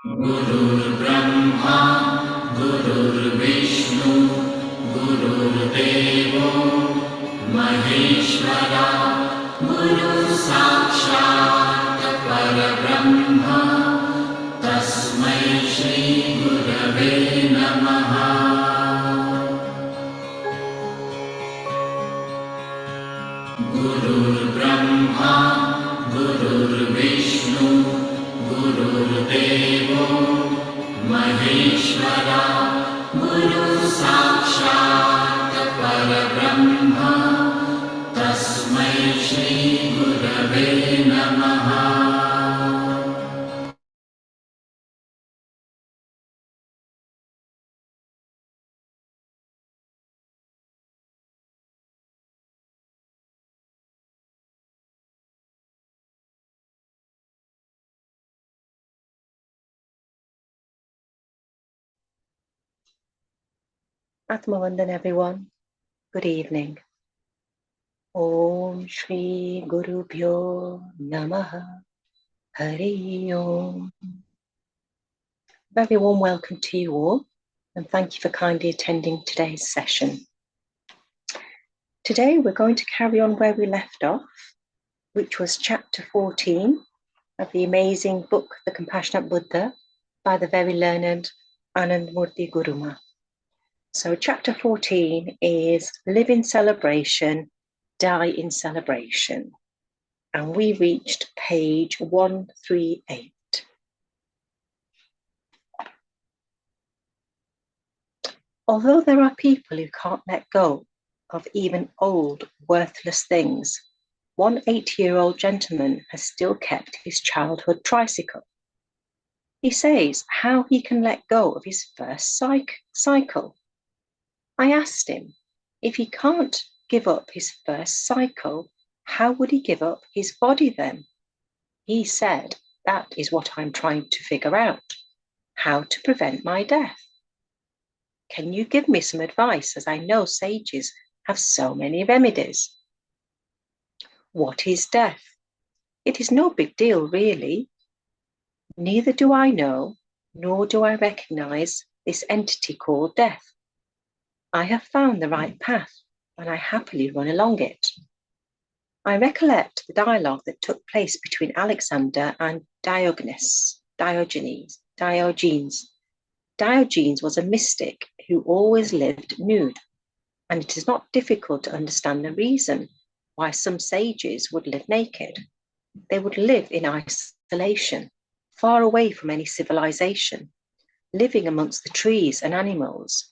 Guru Brahma, Guru Vishnu, Guru Devo, Maheshwara, Guru Sakshat Parabrahma, Tasmai Shri Gurave Namaha. Guru Brahma, Guru Vishnu, Guru Devo, Maheshwara, Guru Sakshat Parabrahma, Tasmai Shri Gurave Namaha. Atmavandan, everyone. Good evening. Om Shri Guru Bhyo Namaha Hari Om. Very warm welcome to you all, and thank you for kindly attending today's session. Today we're going to carry on where we left off, which was chapter 14 of the amazing book, The Compassionate Buddha, by the very learned AnandMurti Guruma. So chapter 14 is Live in Celebration, Die in Celebration. And we reached page 138. Although there are people who can't let go of even old, worthless things, one 80-year-old gentleman has still kept his childhood tricycle. He says how he can let go of his first cycle. I asked him, if he can't give up his first cycle, how would he give up his body then? He said, that is what I'm trying to figure out, how to prevent my death. Can you give me some advice, as I know sages have so many remedies? What is death? It is no big deal, really. Neither do I know, nor do I recognize this entity called death. I have found the right path, and I happily run along it. I recollect the dialogue that took place between Alexander and Diogenes. Diogenes was a mystic who always lived nude, and it is not difficult to understand the reason why some sages would live naked. They would live in isolation, far away from any civilization, living amongst the trees and animals.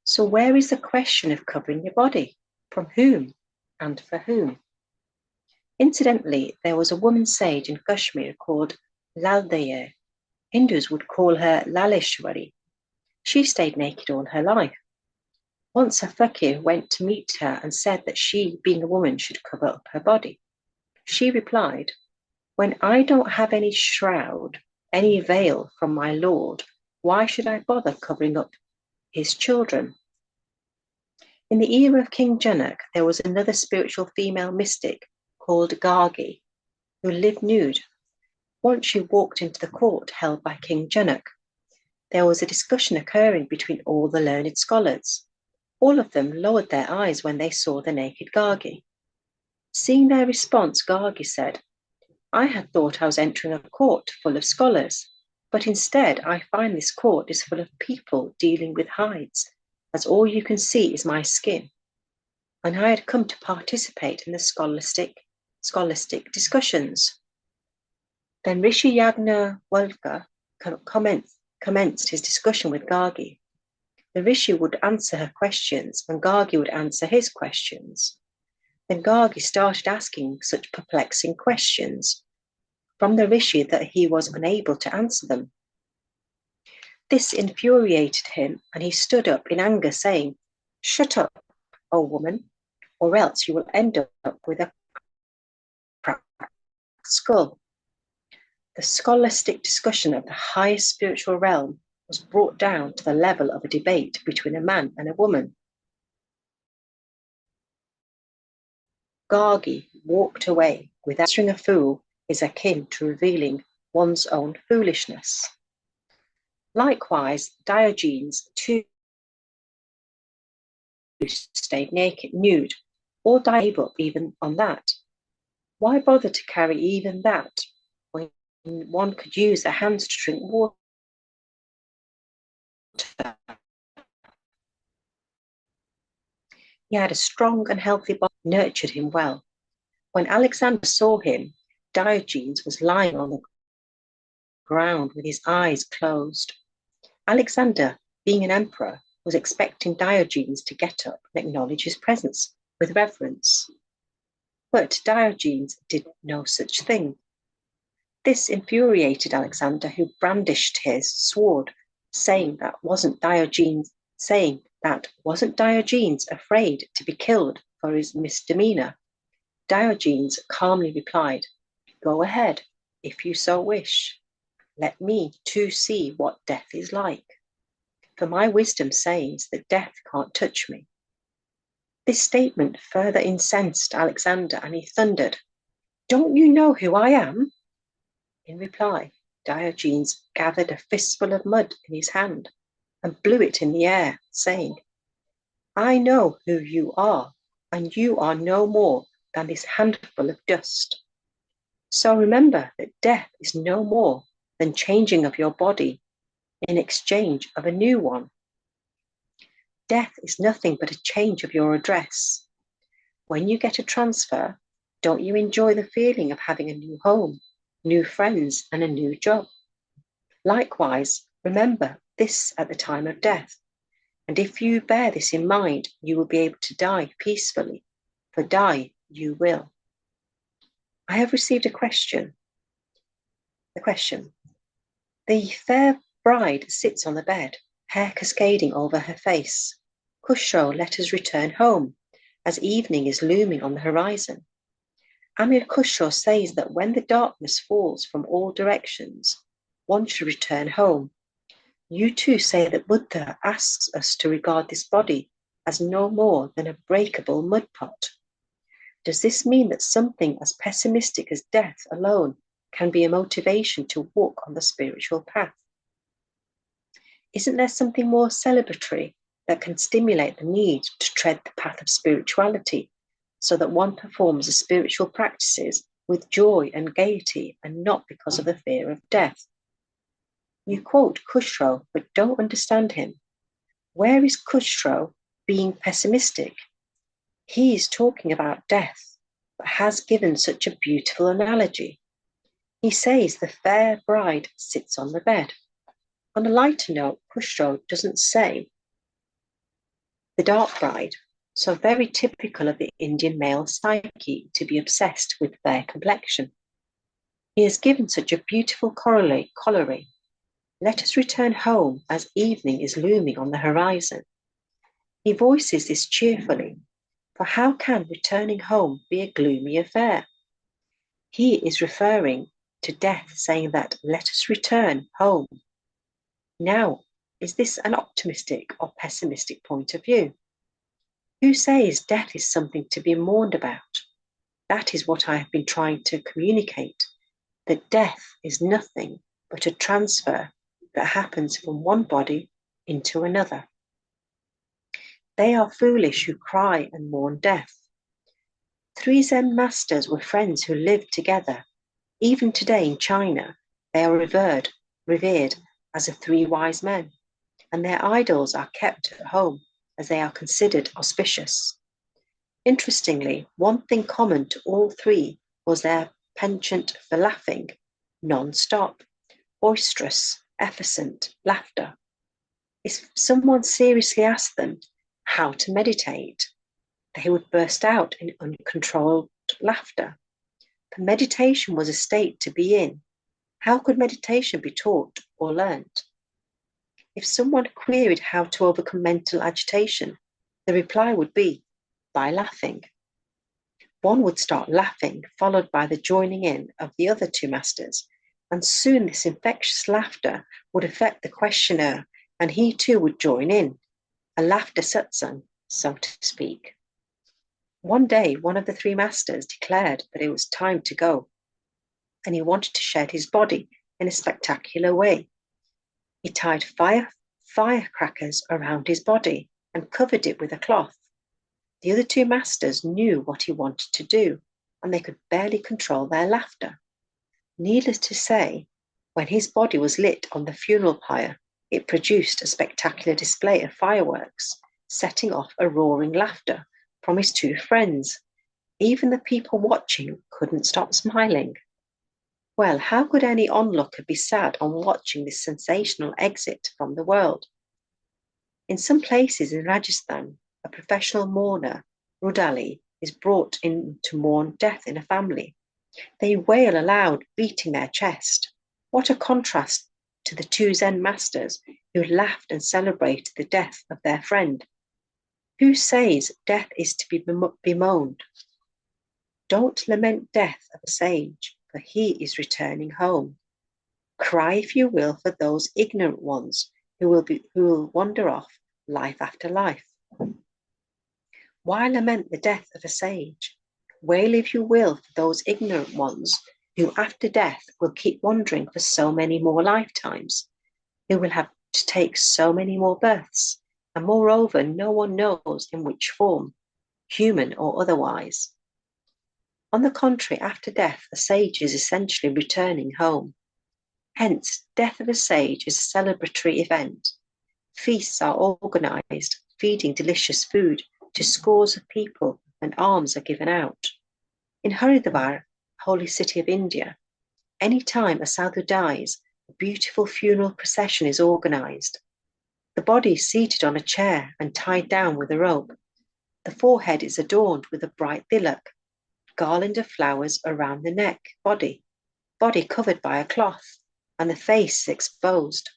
So where is the question of covering your body? From whom and for whom? Incidentally, there was a woman sage in Kashmir called Laldaye. Hindus would call her Laleshwari. She stayed naked all her life. Once a fakir went to meet her and said that she, being a woman, should cover up her body. She replied, when I don't have any shroud, any veil from my Lord, why should I bother covering up his children? In the era of King Janak, there was another spiritual female mystic called Gargi, who lived nude. Once she walked into the court held by King Janak. There was a discussion occurring between all the learned scholars. All of them lowered their eyes when they saw the naked Gargi. Seeing their response, Gargi said, I had thought I was entering a court full of scholars, but instead I find this court is full of people dealing with hides, as all you can see is my skin. And I had come to participate in the scholastic discussions. Then Rishi Yajnavalkya commenced his discussion with Gargi. The Rishi would answer her questions, and Gargi would answer his questions. Then Gargi started asking such perplexing questions from the Rishi that he was unable to answer them. This infuriated him, and he stood up in anger, saying, Shut up, O woman, or else you will end up with a cracked skull. The scholastic discussion of the highest spiritual realm was brought down to the level of a debate between a man and a woman. Gargi walked away with answering a fool is akin to revealing one's own foolishness. Likewise, Diogenes too stayed naked, nude, or gave up even on that. Why bother to carry even that when one could use their hands to drink water? He had a strong and healthy body, nurtured him well. When Alexander saw him, Diogenes was lying on the ground with his eyes closed. Alexander, being an emperor, was expecting Diogenes to get up and acknowledge his presence with reverence. But Diogenes did no such thing. This infuriated Alexander, who brandished his sword, saying that wasn't Diogenes afraid to be killed for his misdemeanor. Diogenes calmly replied, "Go ahead, if you so wish. Let me too see what death is like. For my wisdom says that death can't touch me." This statement further incensed Alexander, and he thundered, "Don't you know who I am?" In reply, Diogenes gathered a fistful of mud in his hand and blew it in the air, saying, "I know who you are, and you are no more than this handful of dust. So remember that death is no more than changing of your body in exchange of a new one. Death is nothing but a change of your address. When you get a transfer, don't you enjoy the feeling of having a new home, new friends, and a new job? Likewise, remember this at the time of death. And if you bear this in mind, you will be able to die peacefully, for die you will." I have received a question. The question: the fair bride sits on the bed, hair cascading over her face. Khusro, let us return home, as evening is looming on the horizon. Amir Khusro says that when the darkness falls from all directions, one should return home. You too say that Buddha asks us to regard this body as no more than a breakable mud pot. Does this mean that something as pessimistic as death alone can be a motivation to walk on the spiritual path? Isn't there something more celebratory that can stimulate the need to tread the path of spirituality, so that one performs the spiritual practices with joy and gaiety and not because of the fear of death? You quote Khusro, but don't understand him. Where is Khusro being pessimistic? He is talking about death, but has given such a beautiful analogy. He says the fair bride sits on the bed. On a lighter note, Khusro doesn't say the dark bride, so very typical of the Indian male psyche to be obsessed with fair complexion. He has given such a beautiful corollary. Let us return home as evening is looming on the horizon. He voices this cheerfully, for how can returning home be a gloomy affair? He is referring to death, saying that let us return home. Now, is this an optimistic or pessimistic point of view? Who says death is something to be mourned about? That is what I have been trying to communicate, that death is nothing but a transfer that happens from one body into another. They are foolish who cry and mourn death. 3 Zen masters were friends who lived together. Even today in China, they are revered as the 3 wise men, and their idols are kept at home as they are considered auspicious. Interestingly, one thing common to all 3 was their penchant for laughing, non-stop, boisterous, effervescent laughter. If someone seriously asked them how to meditate, they would burst out in uncontrolled laughter. For meditation was a state to be in. How could meditation be taught or learnt? If someone queried how to overcome mental agitation, the reply would be, by laughing. One would start laughing, followed by the joining in of the other 2 masters, and soon this infectious laughter would affect the questioner, and he too would join in, a laughter satsang, so to speak. One day, one of the 3 masters declared that it was time to go, and he wanted to shed his body in a spectacular way. He tied firecrackers around his body and covered it with a cloth. The other two masters knew what he wanted to do, and they could barely control their laughter. Needless to say, when his body was lit on the funeral pyre, it produced a spectacular display of fireworks, setting off a roaring laughter from his two friends. Even the people watching couldn't stop smiling. Well, how could any onlooker be sad on watching this sensational exit from the world? In some places in Rajasthan, a professional mourner, Rudali, is brought in to mourn death in a family. They wail aloud, beating their chest. What a contrast to the two Zen masters who laughed and celebrated the death of their friend. Who says death is to be bemoaned? Don't lament death of a sage, for he is returning home. Cry, if you will, for those ignorant ones who will wander off life after life. Why lament the death of a sage? Wail, if you will, for those ignorant ones who after death will keep wandering for so many more lifetimes, who will have to take so many more births, and moreover, no one knows in which form, human or otherwise. On the contrary, after death, a sage is essentially returning home. Hence, death of a sage is a celebratory event. Feasts are organized, feeding delicious food to scores of people, and alms are given out. In Haridwar, holy city of India, any time a sadhu dies, a beautiful funeral procession is organized. The body is seated on a chair and tied down with a rope. The forehead is adorned with a bright tilak, garland of flowers around the neck, body covered by a cloth, and the face exposed,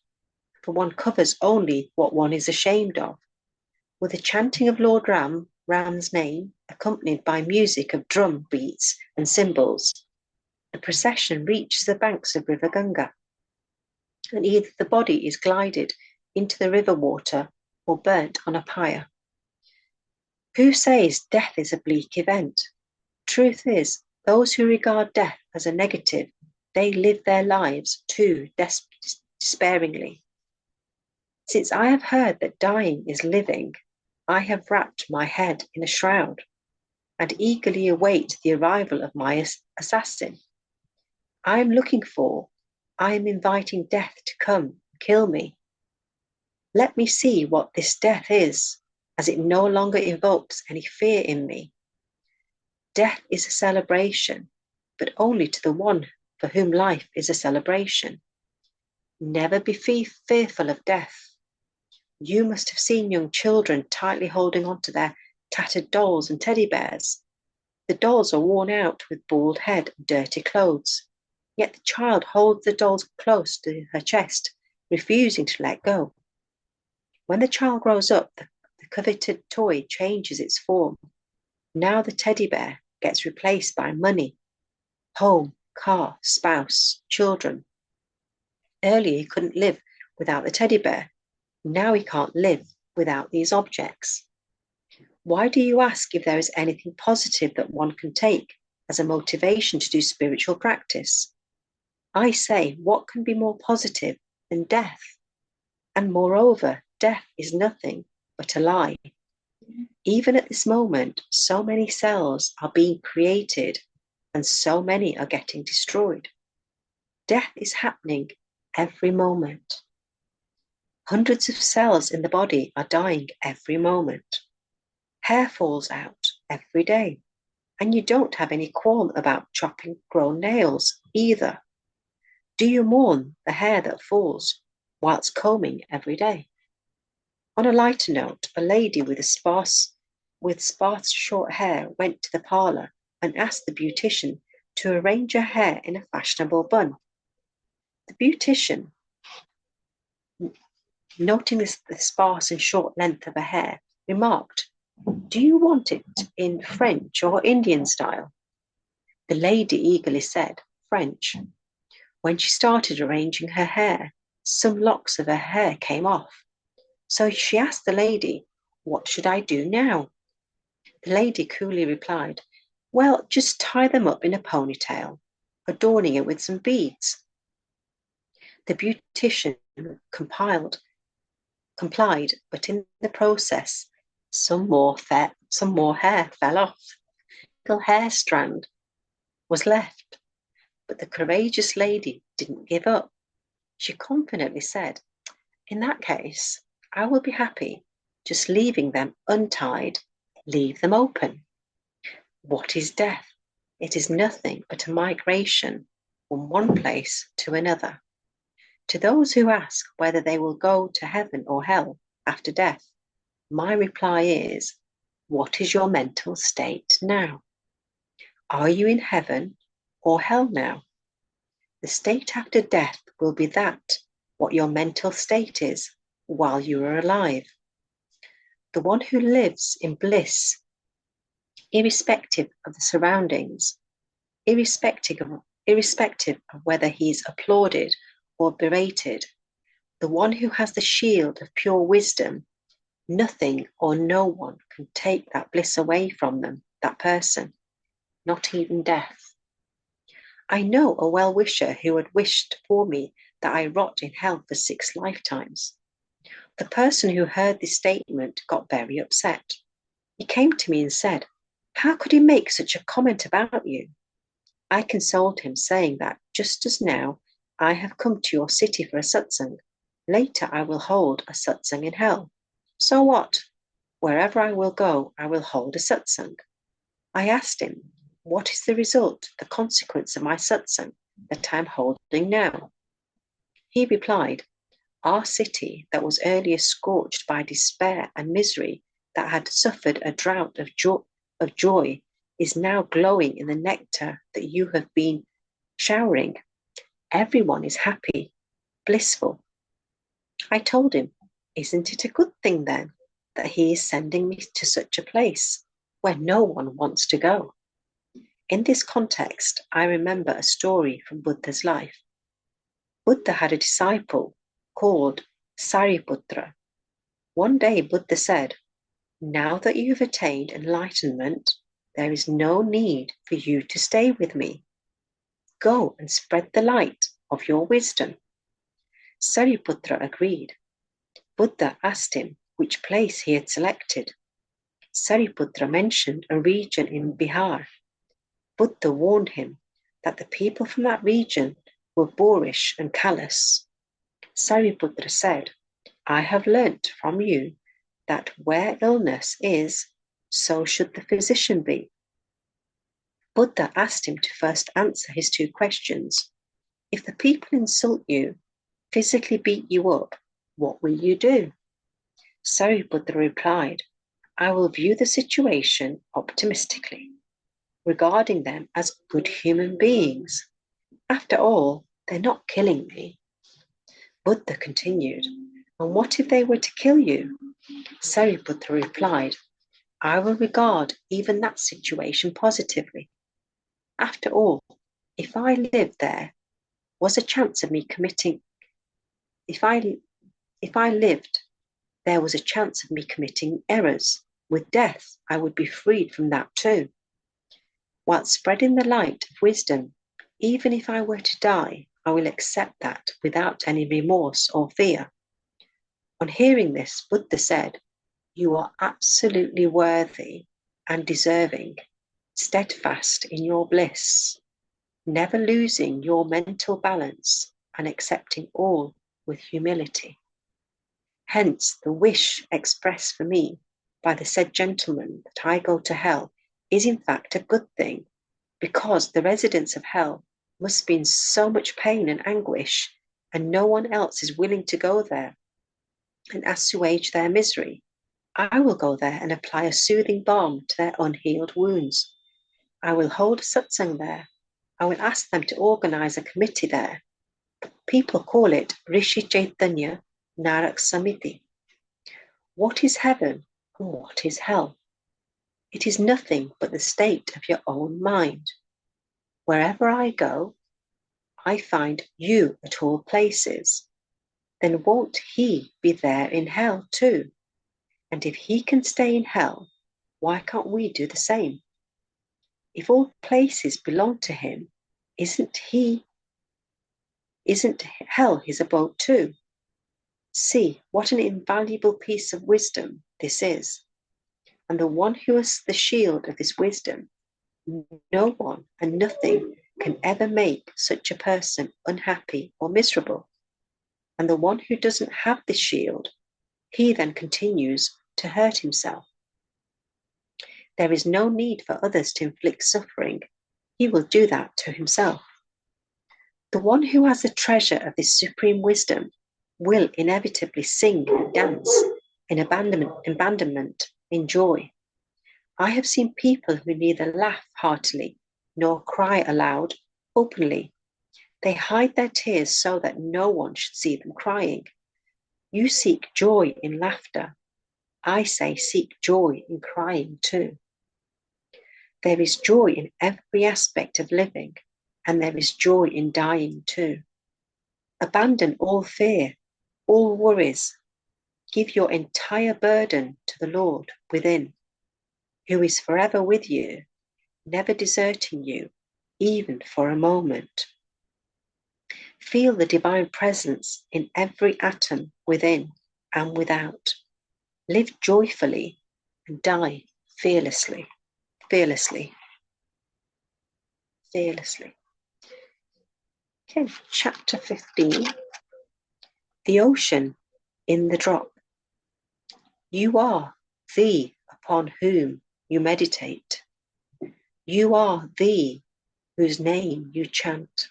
for one covers only what one is ashamed of. With the chanting of Lord Ram's name, accompanied by music of drum beats and cymbals, the procession reaches the banks of River Ganga, and either the body is glided into the river water or burnt on a pyre. Who says death is a bleak event? Truth is, those who regard death as a negative, they live their lives too despairingly. Since I have heard that dying is living, I have wrapped my head in a shroud and eagerly await the arrival of my assassin. I am inviting death to come kill me. Let me see what this death is, as it no longer evokes any fear in me. Death is a celebration, but only to the one for whom life is a celebration. Never be fearful of death. You must have seen young children tightly holding on to their tattered dolls and teddy bears. The dolls are worn out with bald head and dirty clothes, yet the child holds the dolls close to her chest, refusing to let go. When the child grows up, the coveted toy changes its form. Now the teddy bear gets replaced by money, home, car, spouse, children. Earlier he couldn't live without the teddy bear. Now he can't live without these objects. Why do you ask if there is anything positive that one can take as a motivation to do spiritual practice? I say, what can be more positive than death? And moreover, death is nothing but a lie. Even at this moment, so many cells are being created and so many are getting destroyed. Death is happening every moment. Hundreds of cells in the body are dying every moment. Hair falls out every day, and you don't have any qualm about chopping grown nails either. Do you mourn the hair that falls whilst combing every day? On a lighter note, a lady with sparse short hair went to the parlour and asked the beautician to arrange her hair in a fashionable bun. The beautician, noting the sparse and short length of her hair, remarked, "Do you want it in French or Indian style?" The lady eagerly said, "French." When she started arranging her hair, some locks of her hair came off. So she asked the lady, "What should I do now?" The lady coolly replied, "Well, just tie them up in a ponytail, adorning it with some beads." The beautician complied, but in the process, some more hair fell off. A little hair strand was left, but the courageous lady didn't give up. She confidently said, "In that case, I will be happy just leaving them untied, leave them open. What is death? It is nothing but a migration from one place to another." To those who ask whether they will go to heaven or hell after death, my reply is, what is your mental state now? Are you in heaven or hell now? The state after death will be what your mental state is while you are alive. The one who lives in bliss, irrespective of the surroundings, irrespective of whether he is applauded or berated, the one who has the shield of pure wisdom, nothing or no one can take that bliss away from them, that person, not even death. I know a well-wisher who had wished for me that I rot in hell for 6 lifetimes. The person who heard this statement got very upset. He came to me and said, "How could he make such a comment about you?" I consoled him, saying that just as now I have come to your city for a satsang, later I will hold a satsang in hell. So what? Wherever I will go, I will hold a satsang. I asked him, what is the result, the consequence of my satsang that I am holding now? He replied, our city that was earlier scorched by despair and misery, that had suffered a drought of joy, is now glowing in the nectar that you have been showering. Everyone is happy, blissful. I told him, isn't it a good thing then that he is sending me to such a place where no one wants to go? In this context, I remember a story from Buddha's life. Buddha had a disciple called Sariputra. One day Buddha said, now that you've attained enlightenment, there is no need for you to stay with me. Go and spread the light of your wisdom. Sariputra agreed. Buddha asked him which place he had selected. Sariputra mentioned a region in Bihar. Buddha warned him that the people from that region were boorish and callous. Sariputra said, I have learnt from you that where illness is, so should the physician be. Buddha asked him to first answer his 2 questions. If the people insult you, physically beat you up, what will you do? Sariputra replied, I will view the situation optimistically, regarding them as good human beings. After all, they're not killing me. Buddha continued, and what if they were to kill you? Sariputra replied, I will regard even that situation positively. After all, if I lived there, was a chance of me committing. If I lived, there was a chance of me committing errors. With death, I would be freed from that too. While spreading the light of wisdom, even if I were to die, I will accept that without any remorse or fear. On hearing this, Buddha said, you are absolutely worthy and deserving, steadfast in your bliss, never losing your mental balance and accepting all with humility. Hence, the wish expressed for me by the said gentleman that I go to hell is in fact a good thing, because the residents of hell must be in so much pain and anguish, and no one else is willing to go there and assuage their misery. I will go there and apply a soothing balm to their unhealed wounds. I will hold a satsang there. I will ask them to organize a committee there. People call it Rishi Chaitanya Narak Samiti. What is heaven and what is hell? It is nothing but the state of your own mind. Wherever I go, I find you at all places. Then won't he be there in hell too? And if he can stay in hell, why can't we do the same? If all places belong to him, isn't he Isn't hell his abode too? See what an invaluable piece of wisdom this is. And the one who has the shield of this wisdom, no one and nothing can ever make such a person unhappy or miserable. And the one who doesn't have this shield, he then continues to hurt himself. There is no need for others to inflict suffering. He will do that to himself. The one who has the treasure of this supreme wisdom will inevitably sing and dance in abandonment, in joy. I have seen people who neither laugh heartily nor cry aloud openly. They hide their tears so that no one should see them crying. You seek joy in laughter. I say seek joy in crying too. There is joy in every aspect of living, and there is joy in dying too. Abandon all fear, all worries. Give your entire burden to the Lord within, who is forever with you, never deserting you, even for a moment. Feel the divine presence in every atom within and without. Live joyfully and die fearlessly. Fearlessly. Fearlessly. Okay, chapter 15. The ocean in the drop. You are the upon whom you meditate. You are the whose name you chant.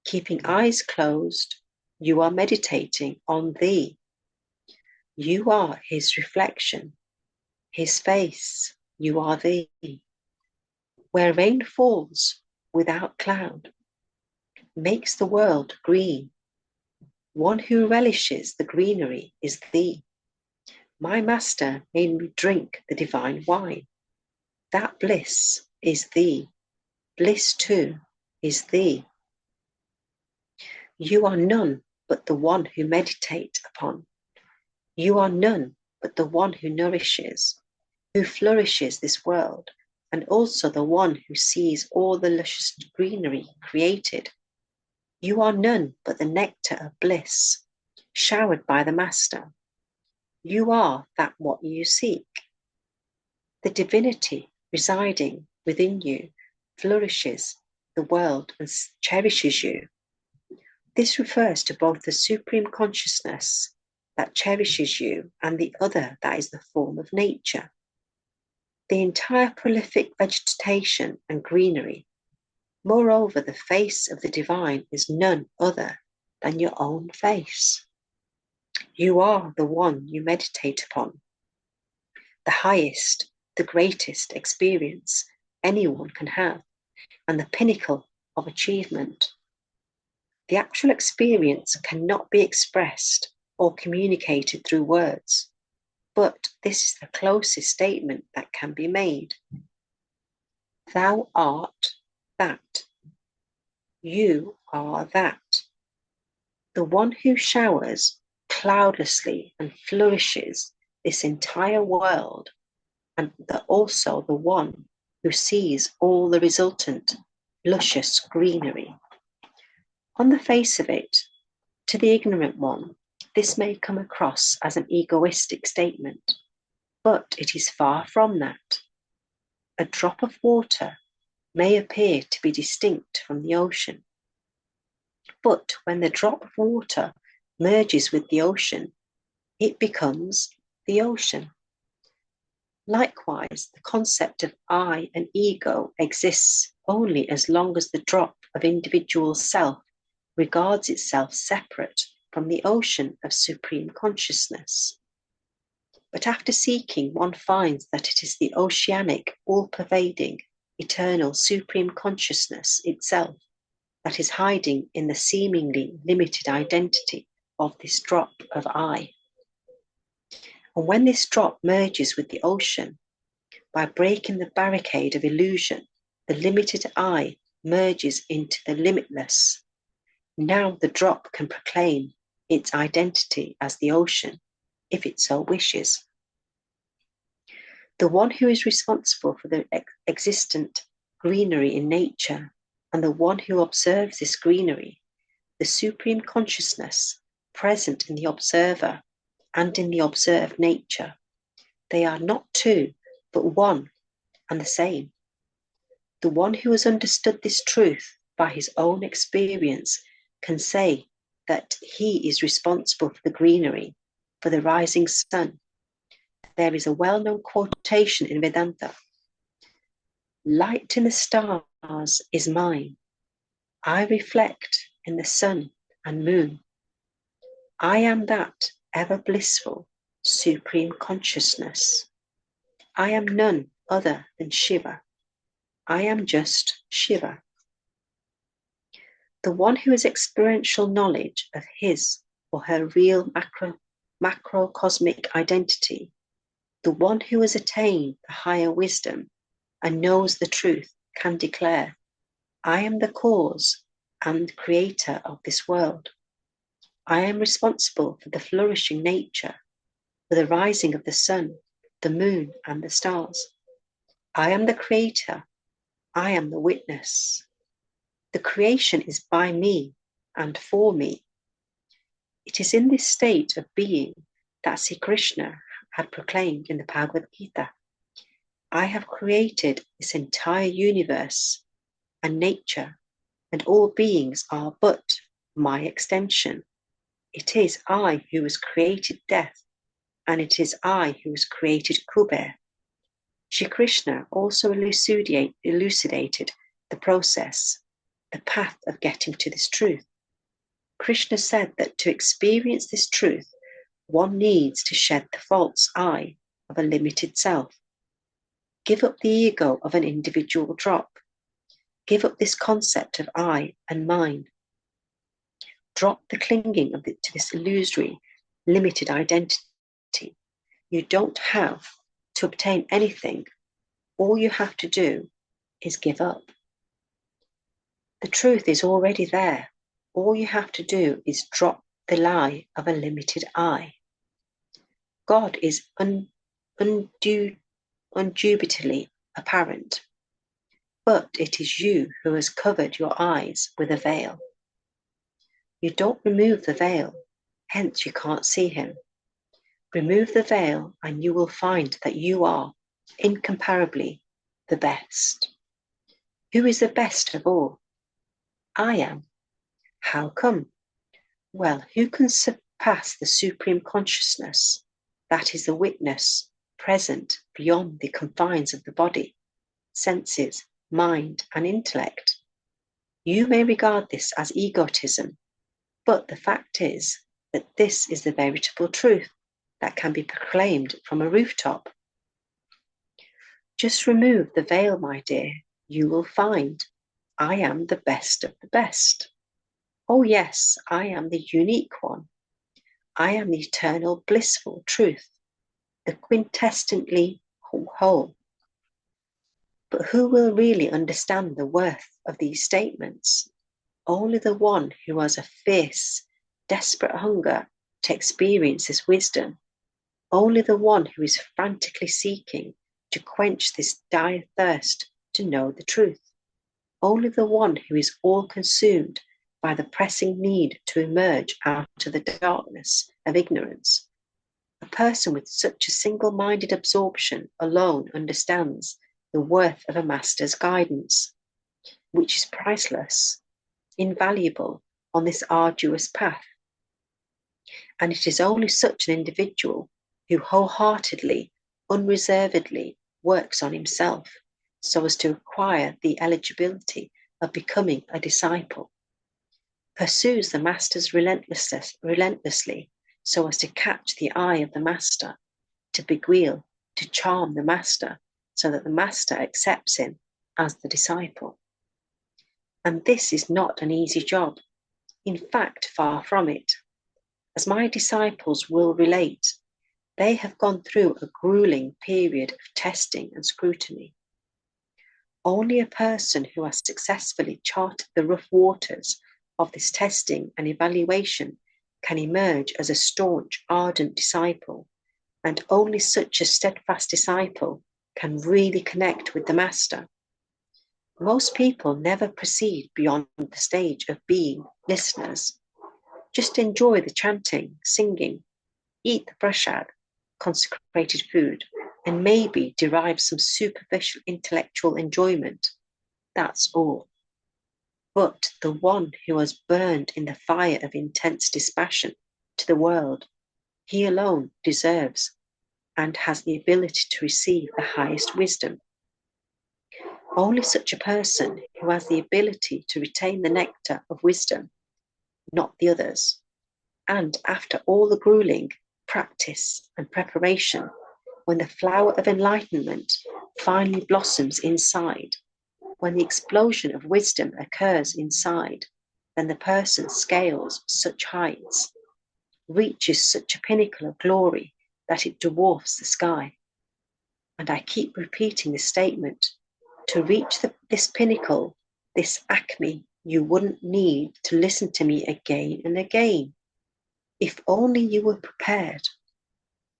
Keeping eyes closed, you are meditating on thee. You are his reflection, his face, you are thee. Where rain falls without cloud, makes the world green. One who relishes the greenery is thee. My master made me drink the divine wine. That bliss is thee. Bliss too is thee. You are none but the one who meditate upon. You are none but the one who nourishes, who flourishes this world, and also the one who sees all the luscious greenery created. You are none but the nectar of bliss, showered by the Master. You are that what you seek. The divinity residing within you flourishes the world and cherishes you. This refers to both the supreme consciousness that cherishes you and the other that is the form of nature. The entire prolific vegetation and greenery. Moreover, the face of the divine is none other than your own face. You are the one you meditate upon. The highest, the greatest experience anyone can have, and the pinnacle of achievement. The actual experience cannot be expressed or communicated through words, but this is the closest statement that can be made. Thou art that. You are that. The one who showers cloudlessly and flourishes this entire world, and also the one who sees all the resultant luscious greenery. On the face of it, to the ignorant one, this may come across as an egoistic statement, but it is far from that. A drop of water may appear to be distinct from the ocean, but when the drop of water merges with the ocean, it becomes the ocean. Likewise, the concept of I and ego exists only as long as the drop of individual self regards itself separate from the ocean of supreme consciousness. But after seeking, one finds that it is the oceanic, all-pervading, eternal, supreme consciousness itself that is hiding in the seemingly limited identity of this drop of I. And when this drop merges with the ocean, by breaking the barricade of illusion, the limited I merges into the limitless. Now the drop can proclaim its identity as the ocean, if it so wishes. The one who is responsible for the existent greenery in nature, and the one who observes this greenery, the supreme consciousness present in the observer and in the observed nature. They are not two, but one and the same. The one who has understood this truth by his own experience can say that he is responsible for the greenery, for the rising sun. There is a well-known quotation in Vedanta. Light in the stars is mine. I reflect in the sun and moon. I am that ever blissful, supreme consciousness. I am none other than Shiva. I am just Shiva. The one who has experiential knowledge of his or her real macrocosmic identity, the one who has attained the higher wisdom and knows the truth, can declare, I am the cause and creator of this world. I am responsible for the flourishing nature, for the rising of the sun, the moon, and the stars. I am the creator. I am the witness. The creation is by me and for me. It is in this state of being that Sri Krishna had proclaimed in the Bhagavad Gita, I have created this entire universe and nature, and all beings are but my extension. It is I who has created death, and it is I who has created Kuber. Shri Krishna also elucidated the process, the path of getting to this truth. Krishna said that to experience this truth, one needs to shed the false I of a limited self. Give up the ego of an individual drop. Give up this concept of I and mine. Drop the clinging to this illusory, limited identity. You don't have to obtain anything. All you have to do is give up. The truth is already there. All you have to do is drop the lie of a limited I. God is undubitably apparent, but it is you who has covered your eyes with a veil. You don't remove the veil, hence you can't see him. Remove the veil and you will find that you are incomparably the best. Who is the best of all? I am. How come? Well, who can surpass the supreme consciousness that is the witness present beyond the confines of the body, senses, mind, and intellect? You may regard this as egotism, but the fact is that this is the veritable truth that can be proclaimed from a rooftop. Just remove the veil, my dear. You will find I am the best of the best. Oh yes, I am the unique one. I am the eternal blissful truth, the quintessentially whole. But who will really understand the worth of these statements? Only the one who has a fierce, desperate hunger to experience this wisdom. Only the one who is frantically seeking to quench this dire thirst to know the truth. Only the one who is all consumed by the pressing need to emerge out of the darkness of ignorance. A person with such a single-minded absorption alone understands the worth of a master's guidance, which is priceless, invaluable on this arduous path. And it is only such an individual who wholeheartedly, unreservedly works on himself so as to acquire the eligibility of becoming a disciple, pursues the masters relentlessly so as to catch the eye of the master, to beguile, to charm the master so that the master accepts him as the disciple. And this is not an easy job. In fact, far from it. As my disciples will relate, they have gone through a grueling period of testing and scrutiny. Only a person who has successfully charted the rough waters of this testing and evaluation can emerge as a staunch, ardent disciple, and only such a steadfast disciple can really connect with the master. Most people never proceed beyond the stage of being listeners, just enjoy the chanting, singing, eat the prasad, consecrated food, and maybe derive some superficial intellectual enjoyment. That's all. But the one who has burned in the fire of intense dispassion to the world, he alone deserves and has the ability to receive the highest wisdom. Only such a person who has the ability to retain the nectar of wisdom, not the others, and after all the grueling practice and preparation, when the flower of enlightenment finally blossoms inside, when the explosion of wisdom occurs inside, then the person scales such heights, reaches such a pinnacle of glory that it dwarfs the sky. And I keep repeating this statement. To reach this pinnacle, this acme, you wouldn't need to listen to me again and again. If only you were prepared.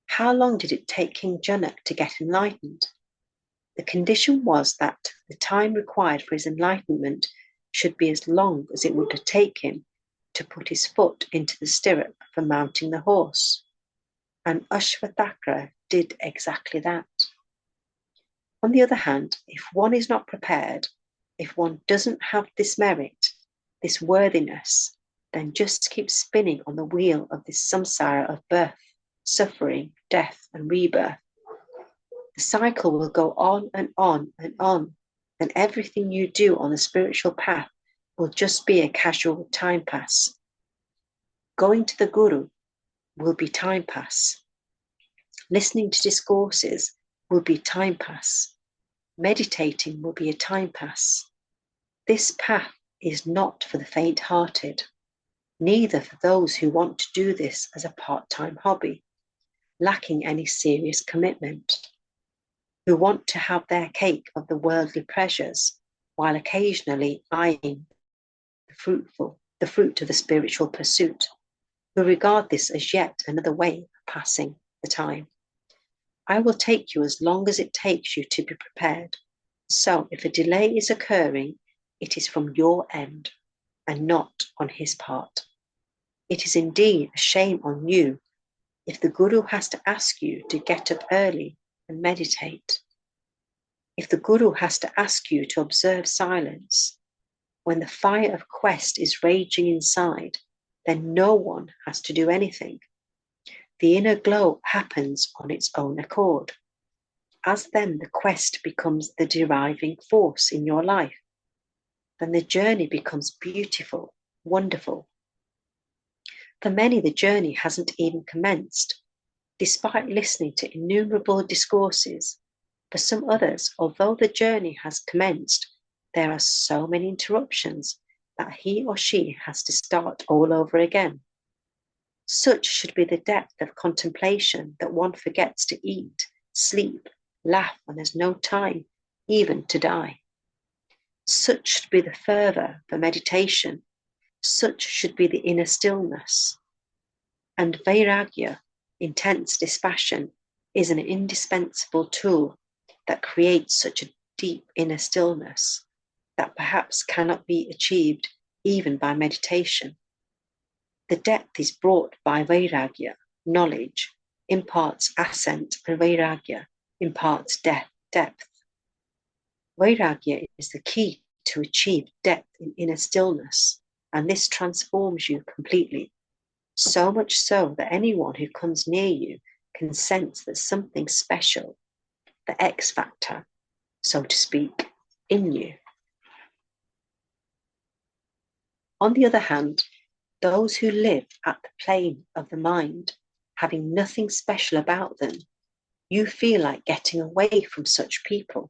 How long did it take King Janak to get enlightened? The condition was that the time required for his enlightenment should be as long as it would take him to put his foot into the stirrup for mounting the horse. And Ashvathakra did exactly that. On the other hand, if one is not prepared, if one doesn't have this merit, this worthiness, then just keep spinning on the wheel of this samsara of birth, suffering, death, and rebirth. The cycle will go on and on and on, and everything you do on the spiritual path will just be a casual time pass. Going to the Guru will be time pass. Listening to discourses will be time pass. Meditating will be a time pass. This path is not for the faint-hearted, neither for those who want to do this as a part-time hobby, lacking any serious commitment, who want to have their cake of the worldly pleasures while occasionally eyeing the fruit of the spiritual pursuit, who regard this as yet another way of passing the time. I will take you as long as it takes you to be prepared. So if a delay is occurring, it is from your end and not on his part. It is indeed a shame on you if the Guru has to ask you to get up early and meditate. If the Guru has to ask you to observe silence, when the fire of quest is raging inside, then no one has to do anything. The inner glow happens on its own accord. As then the quest becomes the deriving force in your life, then the journey becomes beautiful, wonderful. For many, the journey hasn't even commenced, despite listening to innumerable discourses. For some others, although the journey has commenced, there are so many interruptions that he or she has to start all over again. Such should be the depth of contemplation that one forgets to eat, sleep, laugh, and there's no time even to die. Such should be the fervour for meditation. Such should be the inner stillness. And vairagya, intense dispassion, is an indispensable tool that creates such a deep inner stillness that perhaps cannot be achieved even by meditation. The depth is brought by vairagya, knowledge, imparts ascent, and vairagya imparts depth. Vairagya is the key to achieve depth in inner stillness, and this transforms you completely, so much so that anyone who comes near you can sense that something special, the X factor, so to speak, in you. On the other hand, those who live at the plane of the mind, having nothing special about them, you feel like getting away from such people.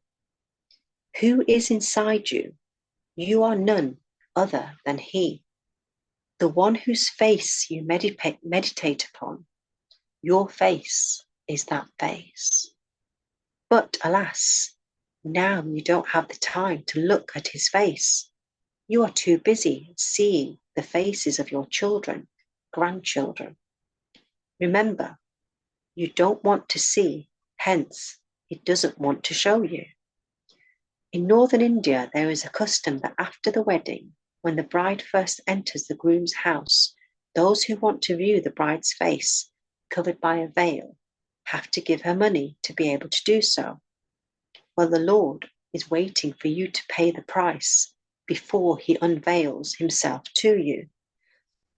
Who is inside you? You are none other than he. The one whose face you meditate upon. Your face is that face. But alas, now you don't have the time to look at his face. You are too busy seeing the faces of your children, grandchildren. Remember, you don't want to see, hence, it doesn't want to show you. In northern India, there is a custom that after the wedding, when the bride first enters the groom's house, those who want to view the bride's face covered by a veil have to give her money to be able to do so. Well, the Lord is waiting for you to pay the price before he unveils himself to you.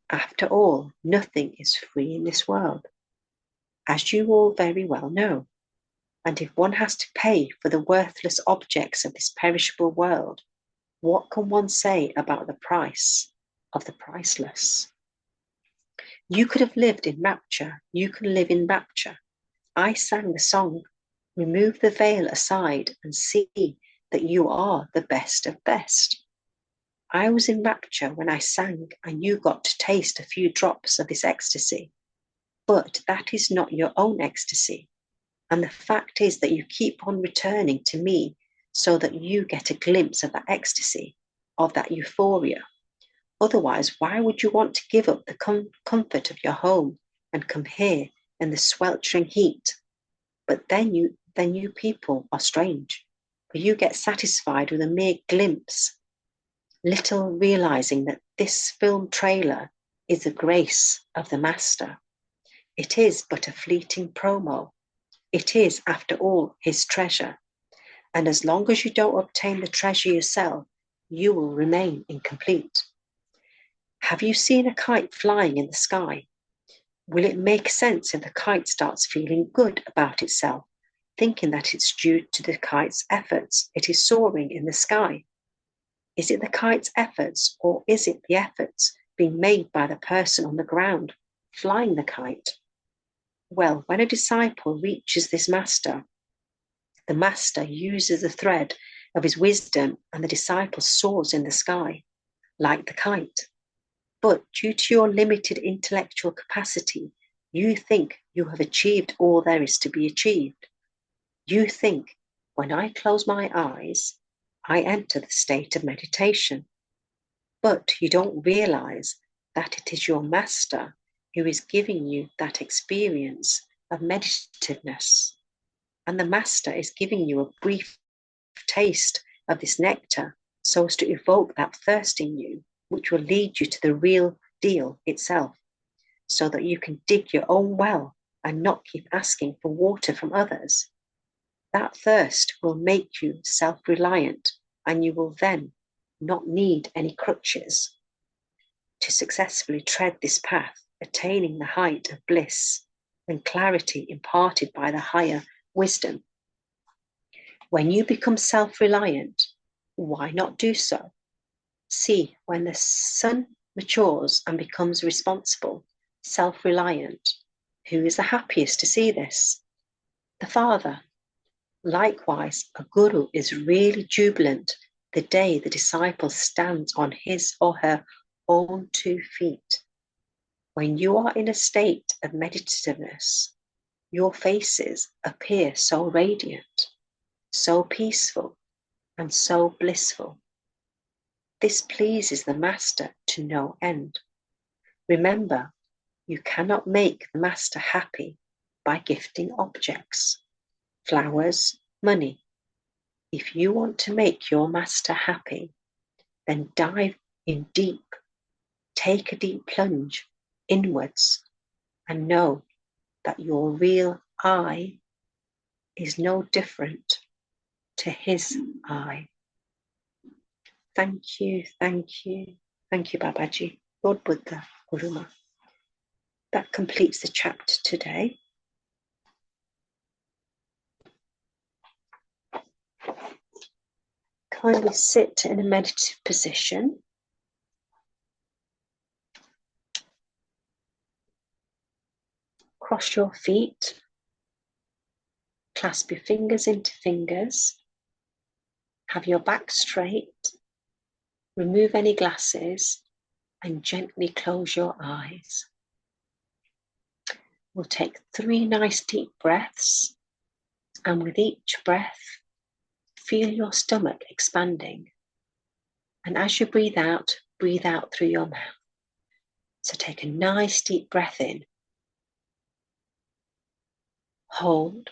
After all, nothing is free in this world, as you all very well know. And if one has to pay for the worthless objects of this perishable world, what can one say about the price of the priceless? You could have lived in rapture. You can live in rapture. I sang the song, remove the veil aside and see that you are the best of best. I was in rapture when I sang, and you got to taste a few drops of this ecstasy. But that is not your own ecstasy. And the fact is that you keep on returning to me so that you get a glimpse of that ecstasy, of that euphoria. Otherwise, why would you want to give up the comfort of your home and come here in the sweltering heat? But then you people are strange, for you get satisfied with a mere glimpse, little realizing that this film trailer is the grace of the Master. It is but a fleeting promo. It is, after all, his treasure. And as long as you don't obtain the treasure yourself, you will remain incomplete. Have you seen a kite flying in the sky? Will it make sense if the kite starts feeling good about itself, thinking that it's due to the kite's efforts it is soaring in the sky? Is it the kite's efforts, or is it the efforts being made by the person on the ground flying the kite? Well, when a disciple reaches this Master, the Master uses the thread of his wisdom and the disciple soars in the sky, like the kite. But due to your limited intellectual capacity, you think you have achieved all there is to be achieved. You think, when I close my eyes, I enter the state of meditation. But you don't realize that it is your Master who is giving you that experience of meditativeness. And the Master is giving you a brief taste of this nectar so as to evoke that thirst in you, which will lead you to the real deal itself, so that you can dig your own well and not keep asking for water from others. That thirst will make you self-reliant, and you will then not need any crutches to successfully tread this path, attaining the height of bliss and clarity imparted by the higher wisdom. When you become self-reliant, why not do so? See, when the son matures and becomes responsible, self-reliant, who is the happiest to see this? The father. Likewise, a guru is really jubilant the day the disciple stands on his or her own 2 feet. When you are in a state of meditativeness, your faces appear so radiant, so peaceful, and so blissful. This pleases the Master to no end. Remember, you cannot make the Master happy by gifting objects, flowers, money. If you want to make your Master happy, then dive in deep, take a deep plunge inwards, and know that your real I is no different to his I. Thank you, thank you, thank you, Babaji, Lord Buddha, Guruma. That completes the chapter today. Kindly sit in a meditative position. Cross your feet. Clasp your fingers into fingers. Have your back straight. Remove any glasses and gently close your eyes. We'll take 3 nice deep breaths, and with each breath, feel your stomach expanding. And as you breathe out through your mouth. So take a nice deep breath in. Hold.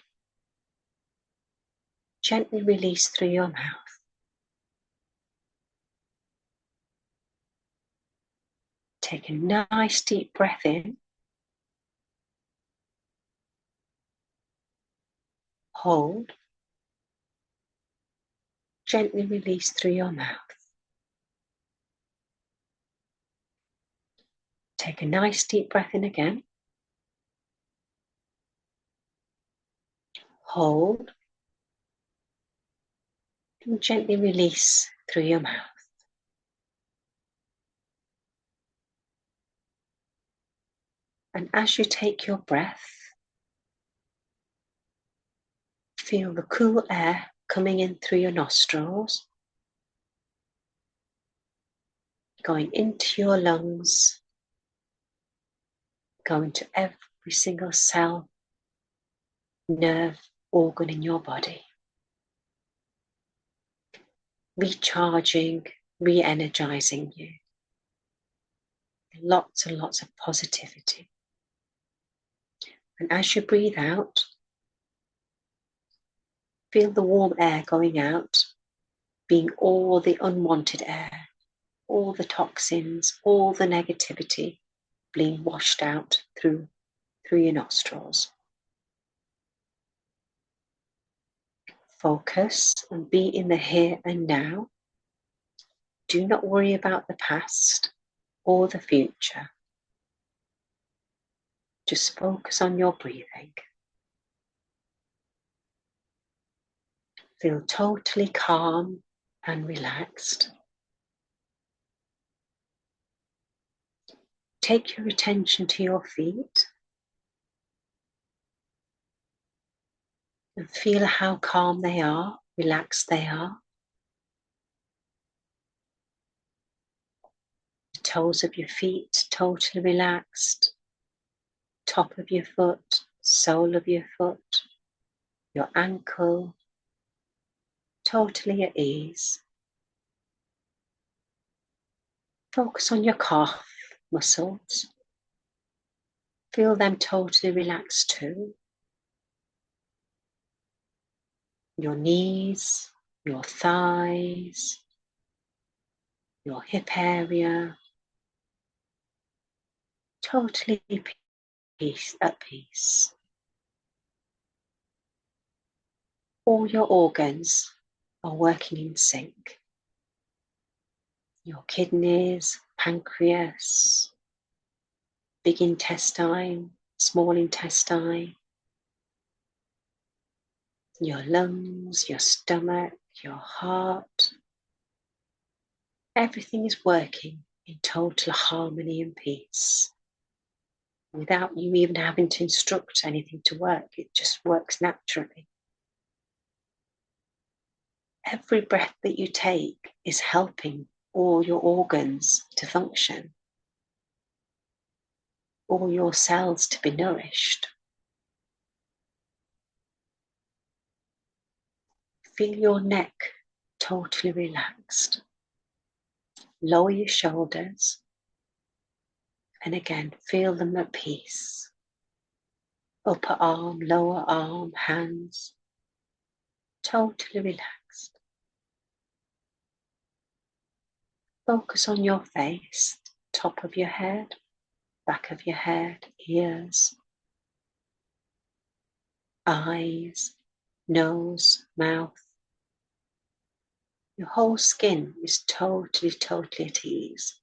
Gently release through your mouth. Take a nice deep breath in. Hold. Gently release through your mouth. Take a nice deep breath in again. Hold. And gently release through your mouth. And as you take your breath, feel the cool air coming in through your nostrils, going into your lungs, going to every single cell, nerve, organ in your body. Recharging, re-energizing you. Lots and lots of positivity. And as you breathe out, feel the warm air going out, being all the unwanted air, all the toxins, all the negativity being washed out through your nostrils. Focus and be in the here and now. Do not worry about the past or the future. Just focus on your breathing. Feel totally calm and relaxed. Take your attention to your feet and feel how calm they are, relaxed they are. The toes of your feet totally relaxed. Top of your foot, sole of your foot, your ankle, totally at ease. Focus on your calf muscles. Feel them totally relaxed too. Your knees, your thighs, your hip area, totally at peace. All your organs are working in sync. Your kidneys, pancreas, big intestine, small intestine, your lungs, your stomach, your heart. Everything is working in total harmony and peace. Without you even having to instruct anything to work, it just works naturally. Every breath that you take is helping all your organs to function, all your cells to be nourished. Feel your neck totally relaxed. Lower your shoulders, and again, feel them at peace. Upper arm, lower arm, hands, totally relaxed. Focus on your face, top of your head, back of your head, ears, eyes, nose, mouth. Your whole skin is totally at ease.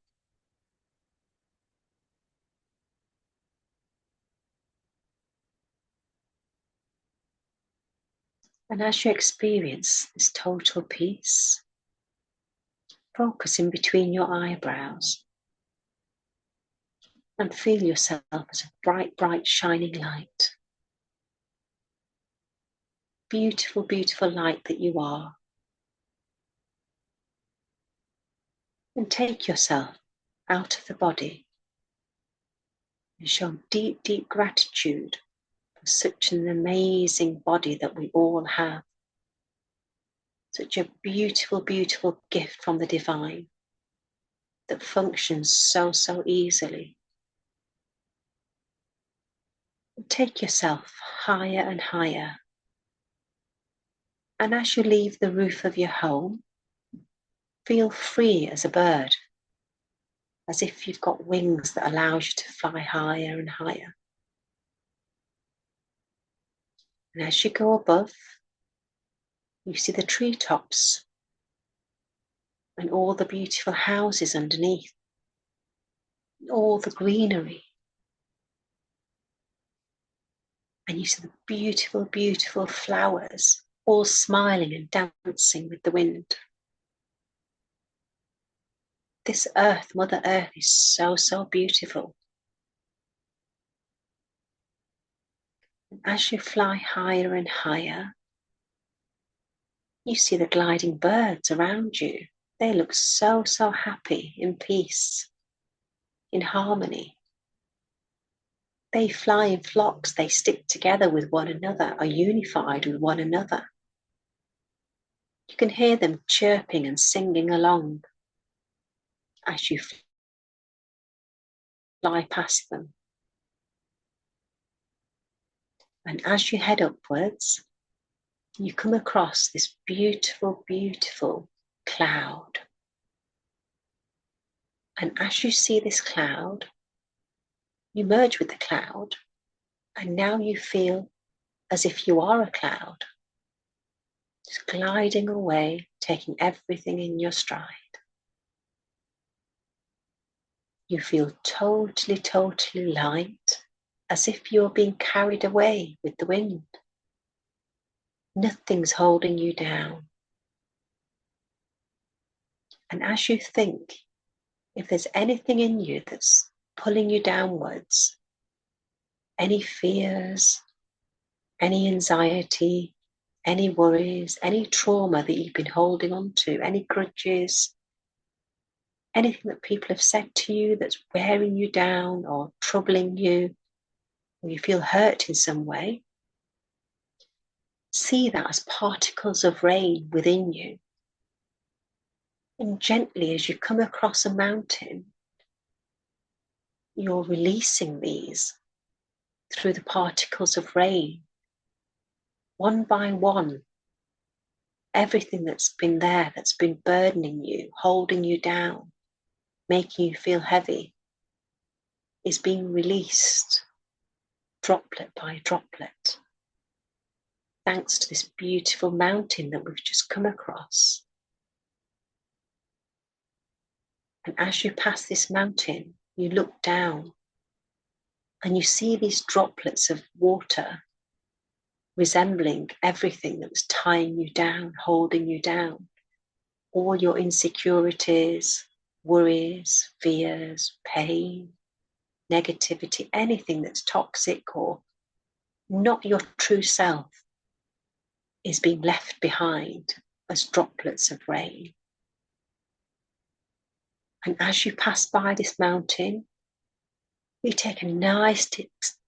And as you experience this total peace, focus in between your eyebrows and feel yourself as a bright, bright, shining light. Beautiful, beautiful light that you are. And take yourself out of the body and show deep, deep gratitude for such an amazing body that we all have. Such a beautiful, beautiful gift from the divine that functions so, so easily. And take yourself higher and higher. And as you leave the roof of your home, feel free as a bird. as if you've got wings that allows you to fly higher and higher. And as you go above, you see the treetops and all the beautiful houses underneath, all the greenery. And you see the beautiful, beautiful flowers all smiling and dancing with the wind. This earth, Mother Earth, is so, so beautiful. And as you fly higher and higher, you see the gliding birds around you. They look so, so happy, in peace, in harmony. They fly in flocks, they stick together with one another, are unified with one another. You can hear them chirping and singing along as you fly past them. And as you head upwards, you come across this beautiful, beautiful cloud. And as you see this cloud, you merge with the cloud, and now you feel as if you are a cloud, just gliding away, taking everything in your stride. You feel totally, totally light, as if you're being carried away with the wind. Nothing's holding you down. And as you think, if there's anything in you that's pulling you downwards, any fears, any anxiety, any worries, any trauma that you've been holding on to, any grudges, anything that people have said to you that's wearing you down or troubling you, or you feel hurt in some way, see that as particles of rain within you. And gently, as you come across a mountain, you're releasing these through the particles of rain, one by one. Everything that's been there, that's been burdening you, holding you down, making you feel heavy, is being released droplet by droplet, thanks to this beautiful mountain that we've just come across. And as you pass this mountain, you look down and you see these droplets of water resembling everything that was tying you down, holding you down, all your insecurities, worries, fears, pain, negativity, anything that's toxic or not your true self is being left behind as droplets of rain. And as you pass by this mountain, you take a nice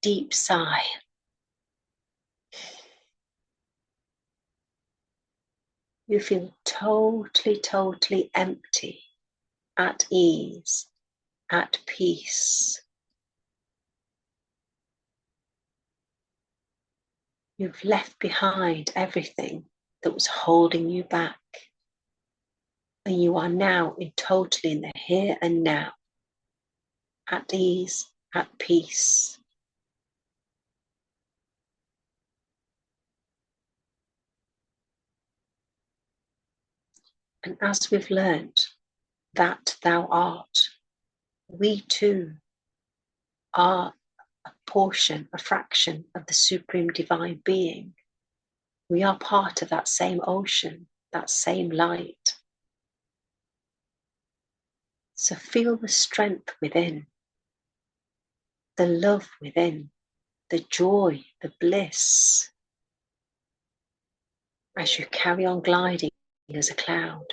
deep sigh. You feel totally, totally empty, at ease, at peace. You've left behind everything that was holding you back. And you are now totally in the here and now, at ease, at peace. And as we've learnt that thou art, we too are a portion, a fraction of the Supreme Divine Being. We are part of that same ocean, that same light. So feel the strength within, the love within, the joy, the bliss, as you carry on gliding as a cloud.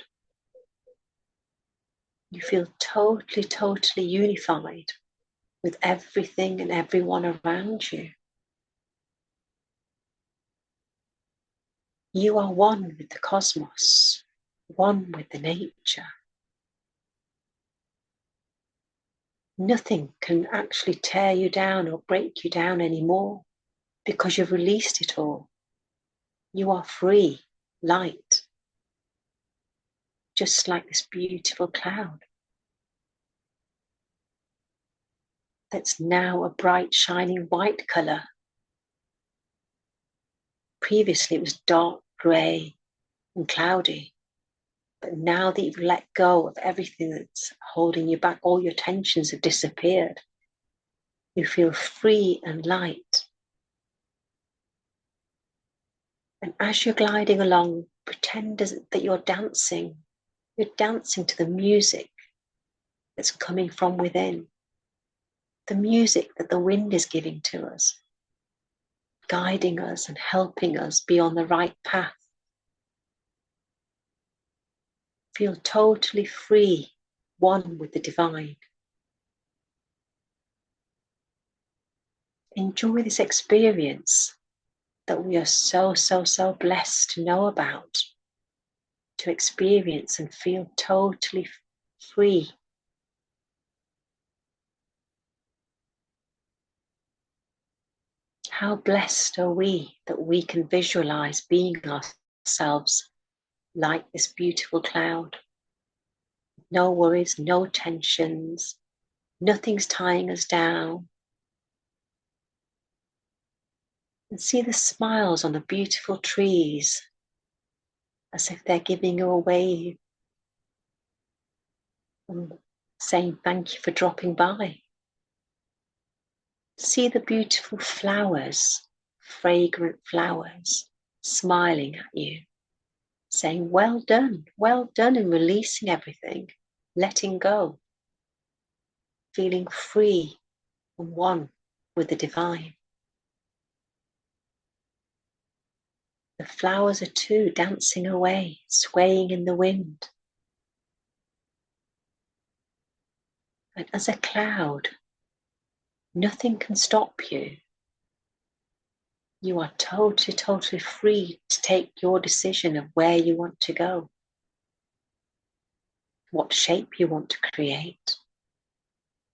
You feel totally, totally unified with everything and everyone around you. You are one with the cosmos, one with the nature. Nothing can actually tear you down or break you down anymore because you've released it all. You are free, light, just like this beautiful cloud. that's now a bright, shining white colour. Previously, it was dark grey and cloudy. But now that you've let go of everything that's holding you back, all your tensions have disappeared. You feel free and light. And as you're gliding along, pretend that you're dancing. You're dancing to the music that's coming from within. The music that the wind is giving to us, guiding us and helping us be on the right path. Feel totally free, one with the divine. Enjoy this experience that we are so blessed to know about, to experience and feel totally free. How blessed are we that we can visualize being ourselves like this beautiful cloud. No worries, no tensions, nothing's tying us down. And see the smiles on the beautiful trees, as if they're giving you a wave and saying thank you for dropping by. See the beautiful flowers, fragrant flowers, smiling at you, saying well done, and releasing everything, letting go, feeling free and one with the divine. The flowers are too dancing away, swaying in the wind. And as a cloud, nothing can stop you. You are totally free to take your decision of where you want to go, what shape you want to create,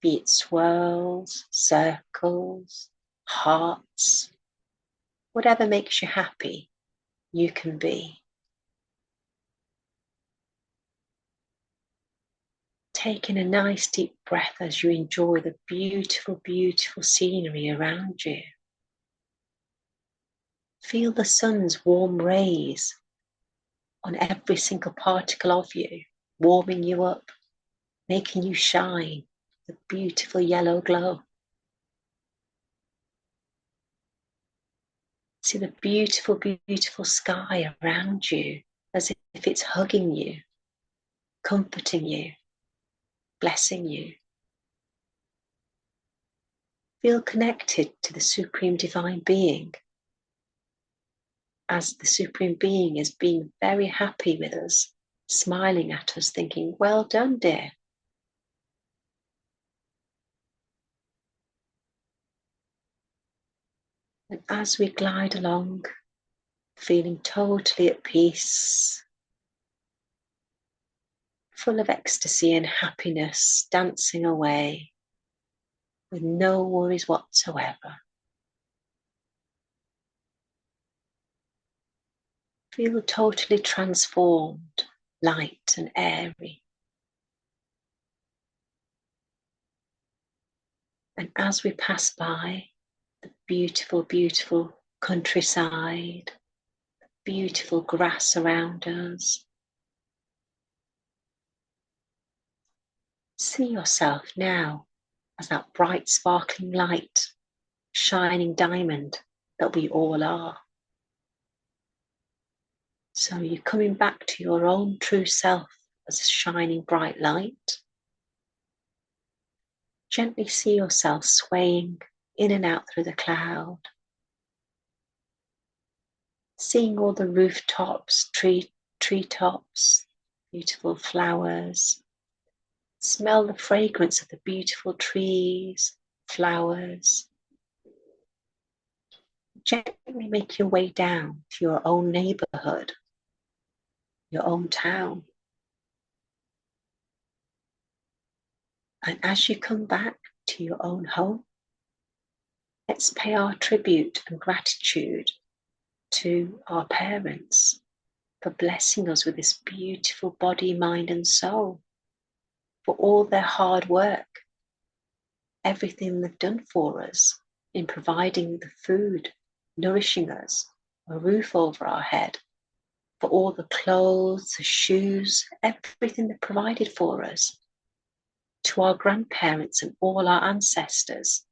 be it swirls, circles, hearts, whatever makes you happy, you can be. Taking a nice deep breath as you enjoy the beautiful scenery around you. Feel the sun's warm rays on every single particle of you, warming you up, making you shine, the beautiful yellow glow. See the beautiful sky around you, as if it's hugging you, comforting you, blessing you. Feel connected to the Supreme Divine Being, as the Supreme Being is being very happy with us, smiling at us, thinking, well done, dear. And as we glide along, feeling totally at peace, full of ecstasy and happiness, dancing away with no worries whatsoever. Feel totally transformed, light and airy. And as we pass by the beautiful countryside, the beautiful grass around us, see yourself now as that bright sparkling light, shining diamond that we all are. So you're coming back to your own true self as a shining bright light. Gently see yourself swaying in and out through the cloud, seeing all the rooftops, treetops, beautiful flowers. Smell the fragrance of the beautiful trees, flowers. Gently make your way down to your own neighborhood, your own town. And as you come back to your own home, let's pay our tribute and gratitude to our parents for blessing us with this beautiful body, mind, and soul, for all their hard work, everything they've done for us in providing the food, nourishing us, a roof over our head, for all the clothes, the shoes, everything they provided for us, to our grandparents and all our ancestors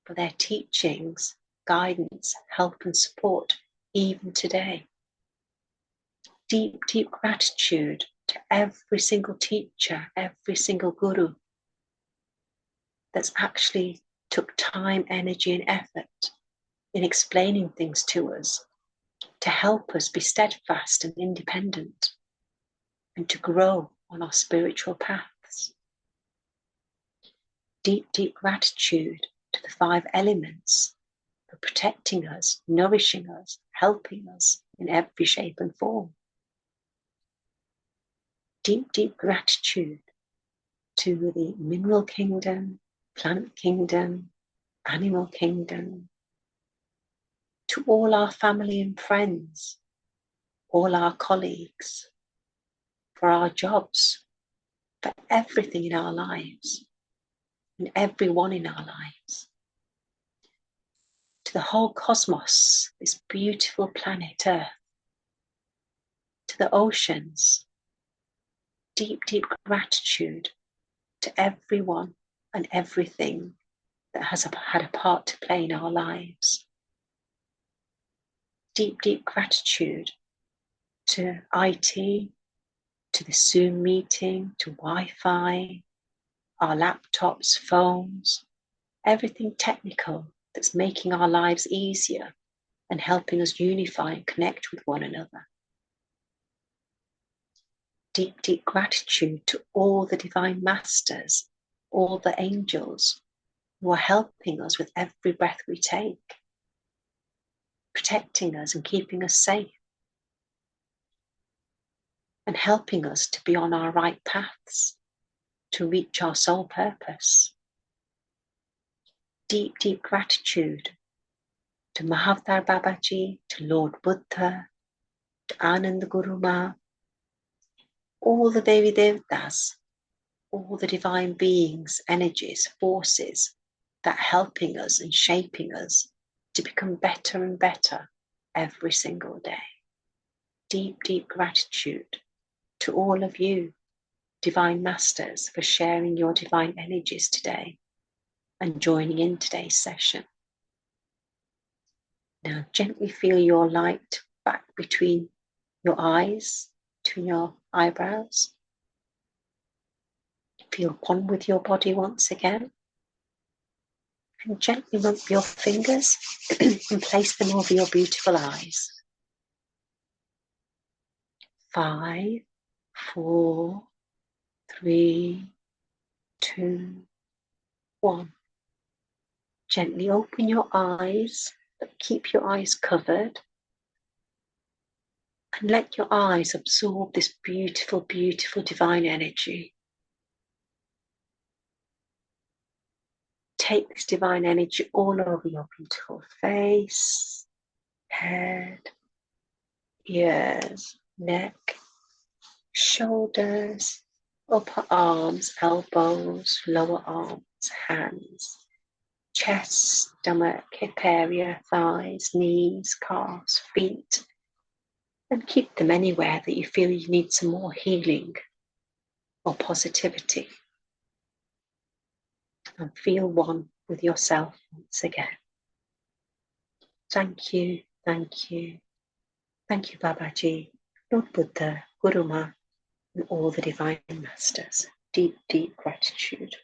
for their teachings, guidance, help and support, even today. Deep, deep gratitude to every single teacher, every single guru that's actually took time, energy and effort in explaining things to us to help us be steadfast and independent and to grow on our spiritual paths. Deep, deep gratitude to the 5 elements for protecting us, nourishing us, helping us in every shape and form. Deep, deep gratitude to the mineral kingdom, plant kingdom, animal kingdom, to all our family and friends, all our colleagues, for our jobs, for everything in our lives, and everyone in our lives. To the whole cosmos, this beautiful planet Earth, to the oceans, deep, deep gratitude to everyone and everything that has had a part to play in our lives. Deep, deep gratitude to IT, to the Zoom meeting, to Wi-Fi, our laptops, phones, everything technical that's making our lives easier and helping us unify and connect with one another. Deep, deep gratitude to all the divine masters, all the angels who are helping us with every breath we take, protecting us and keeping us safe, and helping us to be on our right paths, to reach our soul purpose. Deep, deep gratitude to Mahavtar Babaji, to Lord Buddha, to Anand Guru Ma, all the Devi Devtas, all the divine beings, energies, forces that are helping us and shaping us to become better and better every single day. Deep, deep gratitude to all of you, divine masters, for sharing your divine energies today and joining in today's session. Now gently feel your light back between your eyes, between your eyebrows. Feel one with your body once again. And gently rub your fingers and place them over your beautiful eyes. 5, 4, 3, 2, 1. Gently open your eyes, but keep your eyes covered. And let your eyes absorb this beautiful, beautiful divine energy. Take this divine energy all over your beautiful face, head, ears, neck, shoulders, upper arms, elbows, lower arms, hands, chest, stomach, hip area, thighs, knees, calves, feet, and keep them anywhere that you feel you need some more healing or positivity. And feel one with yourself once again. Thank you, thank you. Thank you, Babaji, Lord Buddha, Guru Ma, and all the divine masters. Deep, deep gratitude.